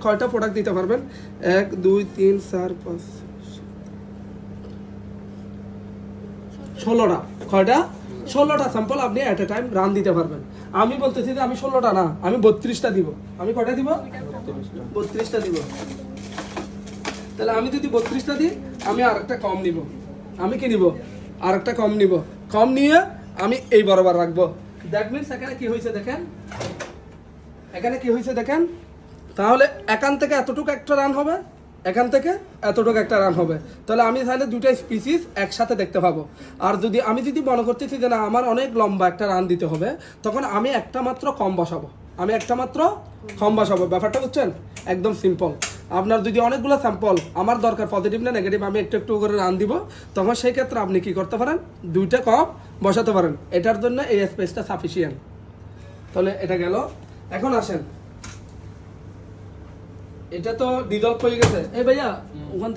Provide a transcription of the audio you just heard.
কয়টা প্রোডাক্ট দিতে পারবেন? 1 2 3 4 5 16টা। কয়টা? 16টা স্যাম্পল আপনি এট এ টাইম রান দিতে পারবেন। আমি বলতেছি যে আমি 16টা না, আমি 32টা দিব। আমি কয়টা দিব? 32টা দিব। তাহলে আমি যদি 32টা দিই, আমি আরেকটা কম নিব। আমি কি নিব? আরেকটা কম নিব। কম নিয়ে আমি এই বরাবর রাখবো। দ্যাট মিনস এখানে কি হয়েছে দেখেন, এখানে কি হয়েছে দেখেন। তাহলে এখান থেকে এতটুকু একটা রান হবে, এখান থেকে এতটুকু একটা রান হবে। তাহলে আমি তাহলে দুটো স্পিসিস একসাথে দেখতে পাবো। আর যদি আমি মনে করতেছি যে না আমার অনেক লম্বা একটা রান দিতে হবে, তখন আমি একটা মাত্র কম বসাবো। আমি একটা মাত্র কম বসাবো। ব্যাপারটা বুঝছেন? একদম সিম্পল। আপনার যদি অনেকগুলো স্যাম্পল আমার দরকার, পজিটিভ না নেগেটিভ, আমি একটু একটু করে রান দিব, তখন সেই ক্ষেত্রে আপনি কি করতে পারেন? দুইটা কম বসাতে পারেন। এটার জন্য এই স্পেসটা সাফিসিয়েন্ট। তাহলে এটা গেল। এখন আসেন, এটা তো ডিজলভ হয়ে গেছে। এই ভাইয়া ওখান থেকে